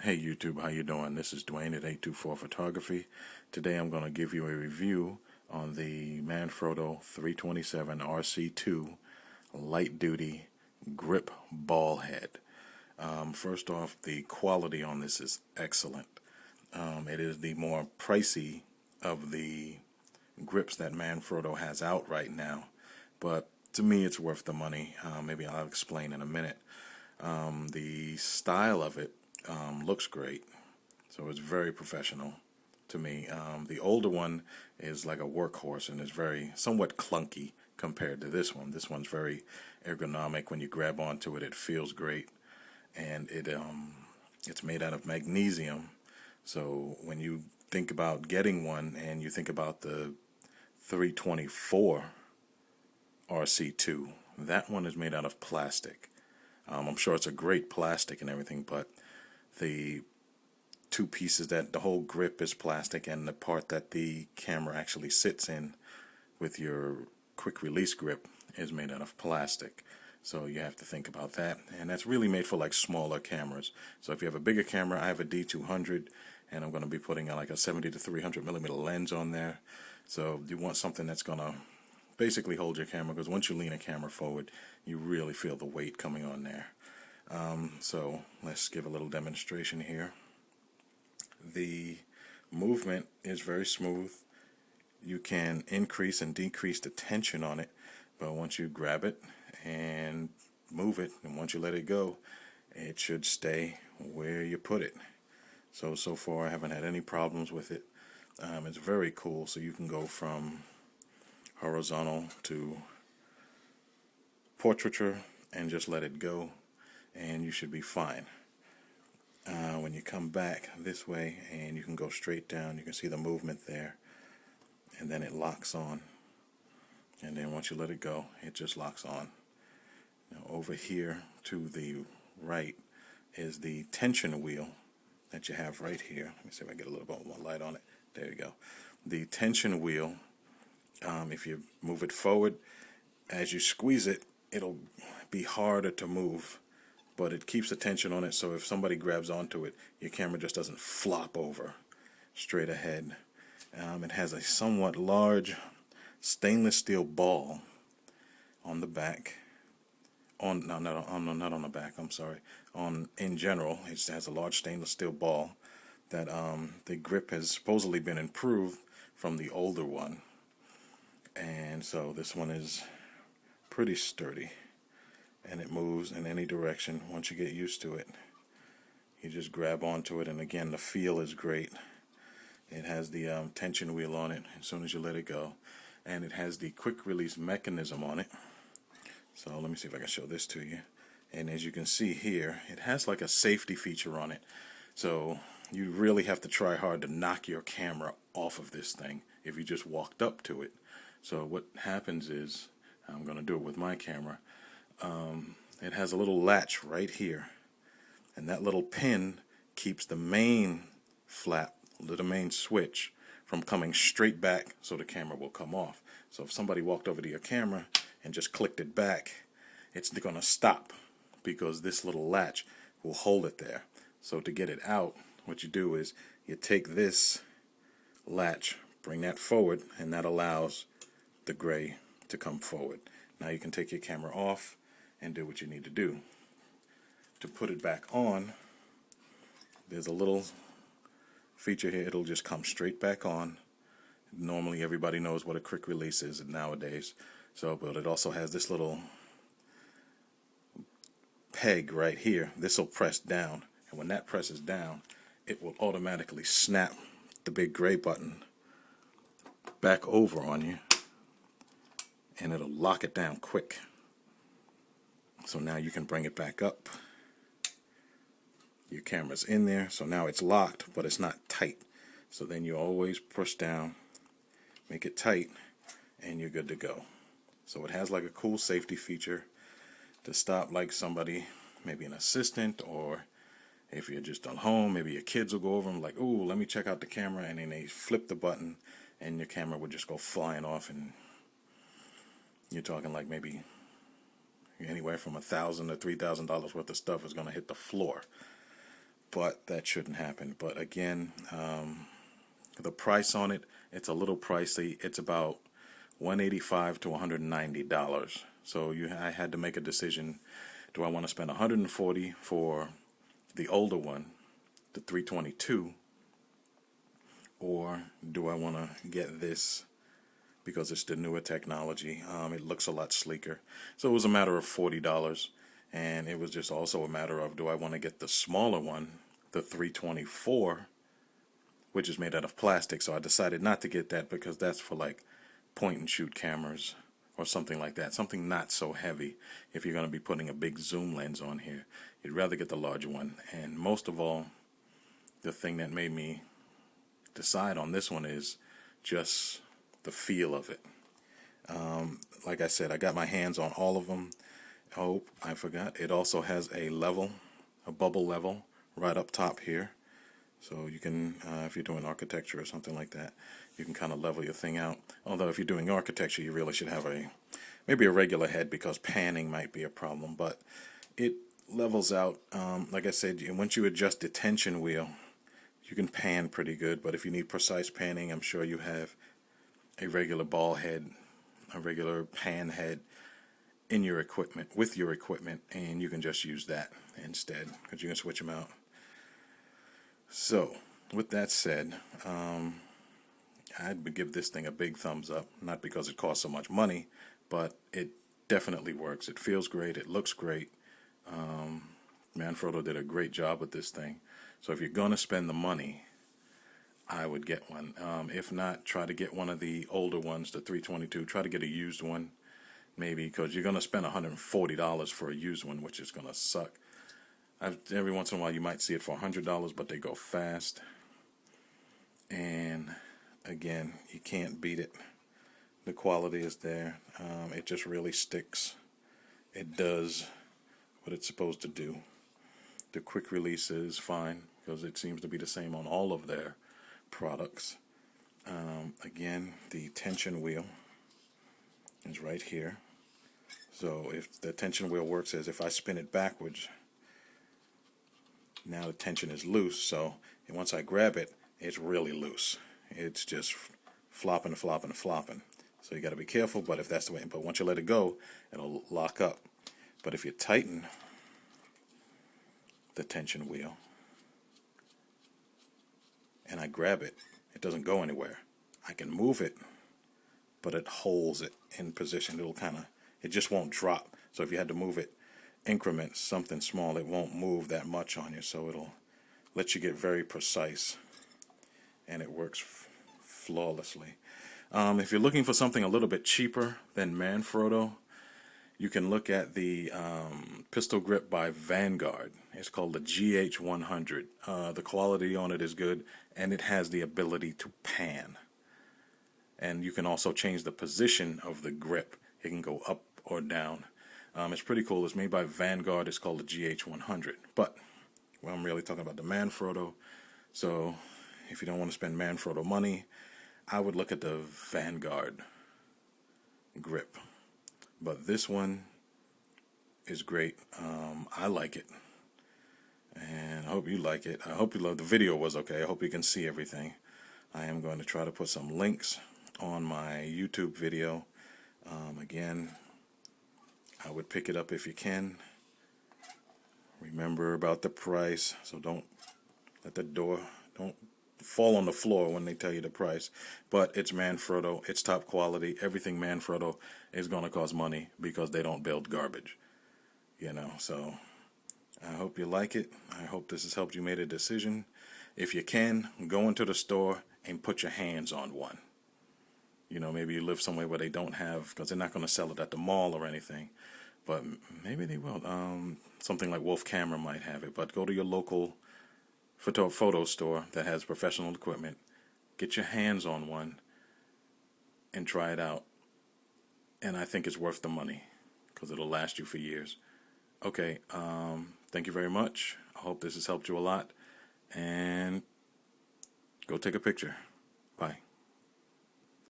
Hey YouTube, how you doing? This is Dwayne at 824 Photography. Today I'm going to give you a review on the Manfrotto 327 RC2 light duty grip ball head. First off, the quality on this is excellent. It is the more pricey of the grips that Manfrotto has out right now, but to me it's worth the money. Maybe I'll explain in a minute. The style of it looks great, so it's very professional to me. The older one is like a workhorse and is somewhat clunky compared to this one. This one's very ergonomic. When you grab onto it, it feels great, and it's made out of magnesium. So when you think about getting one and you think about the 324 RC2, that one is made out of plastic. I'm sure it's a great plastic and everything, but the two pieces, that the whole grip is plastic, and the part that the camera actually sits in with your quick release grip is made out of plastic. So you have to think about that, and that's really made for like smaller cameras. So if you have a bigger camera, I have a D200, and I'm going to be putting like a 70 to 300 millimeter lens on there. So you want something that's going to basically hold your camera, because once you lean a camera forward, you really feel the weight coming on there. So let's give a little demonstration here. The movement is very smooth. You can increase and decrease the tension on it, but once you grab it and move it, and once you let it go, it should stay where you put it. So far I haven't had any problems with it. It's very cool. So you can go from horizontal to portraiture and just let it go, and you should be fine. When you come back this way and you can go straight down, you can see the movement there, and then it locks on, and then once you let it go, it just locks on. Now over here to the right is the tension wheel that you have right here. Let me see if I get a little bit more light on it. There you go. The tension wheel, if you move it forward, as you squeeze it, it'll be harder to move, but it keeps the tension on it, so if somebody grabs onto it, your camera just doesn't flop over straight ahead. It has a somewhat large stainless steel ball on the back. Not on the back, I'm sorry. In general, it has a large stainless steel ball that the grip has supposedly been improved from the older one, and so this one is pretty sturdy, and it moves in any direction. Once you get used to it, you just grab onto it, and again, the feel is great. It has the tension wheel on it as soon as you let it go, and it has the quick release mechanism on it. So let me see if I can show this to you. And as you can see here, it has like a safety feature on it, so you really have to try hard to knock your camera off of this thing if you just walked up to it. So what happens is, I'm going to do it with my camera, it has a little latch right here, and that little pin keeps the main flap, the main switch, from coming straight back, so the camera will come off. So if somebody walked over to your camera and just clicked it back, it's going to stop, because this little latch will hold it there. So to get it out, what you do is you take this latch, bring that forward, and that allows the gray to come forward. Now you can take your camera off and do what you need to do. To put it back on, there's a little feature here. It'll just come straight back on. Normally everybody knows what a quick release is nowadays, but it also has this little peg right here. This will press down, and when that presses down, it will automatically snap the big gray button back over on you, and it'll lock it down quick. So now you can bring it back up. Your camera's in there, so now it's locked, but it's not tight. So then you always push down, make it tight, and you're good to go. So it has like a cool safety feature to stop like somebody, maybe an assistant, or if you're just on home, maybe your kids will go over and like, ooh, let me check out the camera, and then they flip the button and your camera would just go flying off, and you're talking like maybe anywhere from $1,000 to $3,000 worth of stuff is going to hit the floor. but that shouldn't happen. But again, the price on it, it's a little pricey. It's about $185 to $190. So I had to make a decision. Do I want to spend $140 for the older one, the 322, or do I want to get this because it's the newer technology? It looks a lot sleeker. So it was a matter of $40, and it was just also a matter of, do I want to get the smaller one, the 324, which is made out of plastic. So I decided not to get that because that's for like point and shoot cameras or something like that, something not so heavy. If you're going to be putting a big zoom lens on here, you'd rather get the larger one. And most of all, the thing that made me decide on this one is just the feel of it. Like I said, I got my hands on all of them. Oh, I forgot, it also has a bubble level right up top here. So you can, if you're doing architecture or something like that, you can kind of level your thing out. Although if you're doing architecture, you really should have maybe a regular head, because panning might be a problem. But it levels out. Like I said, once you adjust the tension wheel, you can pan pretty good. But if you need precise panning, I'm sure you have a regular ball head, a regular pan head in your equipment, with your equipment, and you can just use that instead, because you can switch them out. So, with that said, I'd give this thing a big thumbs up, not because it costs so much money, but it definitely works. It feels great. It looks great. Manfrotto did a great job with this thing. So if you're going to spend the money, I would get one. If not, try to get one of the older ones, the 322. Try to get a used one, maybe, because you're going to spend $140 for a used one, which is going to suck. Every once in a while you might see it for $100, but they go fast. And again, you can't beat it. The quality is there. It just really sticks. It does what it's supposed to do. The quick release is fine, because it seems to be the same on all of their products. Again, the tension wheel is right here. So if the tension wheel works as if I spin it backwards, now the tension is loose, so once I grab it, it's really loose. It's just flopping, flopping, flopping. So you got to be careful, but if that's the way, but once you let it go, it'll lock up. But if you tighten the tension wheel and I grab it, it doesn't go anywhere. I can move it, but it holds it in position. It just won't drop. So if you had to move it, increments, something small, it won't move that much on you, so it'll let you get very precise, and it works flawlessly. If you're looking for something a little bit cheaper than Manfrotto, you can look at the pistol grip by Vanguard. It's called the GH100. The quality on it is good, and it has the ability to pan. And you can also change the position of the grip. It can go up or down. It's pretty cool. It's made by Vanguard. It's called the GH100. But I'm really talking about the Manfrotto. So if you don't want to spend Manfrotto money, I would look at the Vanguard grip. But this one is great. I like it. And I hope you like it. I hope you love the video was okay. I hope you can see everything. I am going to try to put some links on my YouTube video. Again, I would pick it up if you can. Remember about the price, so don't fall on the floor when they tell you the price. But it's Manfrotto, it's top quality. Everything Manfrotto is going to cost money because they don't build garbage. So I hope you like it. I hope this has helped you make a decision. If you can, go into the store and put your hands on one. Maybe you live somewhere where they don't have, because they're not going to sell it at the mall or anything. But maybe they will. Something like Wolf Camera might have it. But go to your local photo store that has professional equipment. Get your hands on one and try it out. And I think it's worth the money, because it'll last you for years. Okay, thank you very much. I hope this has helped you a lot. And go take a picture.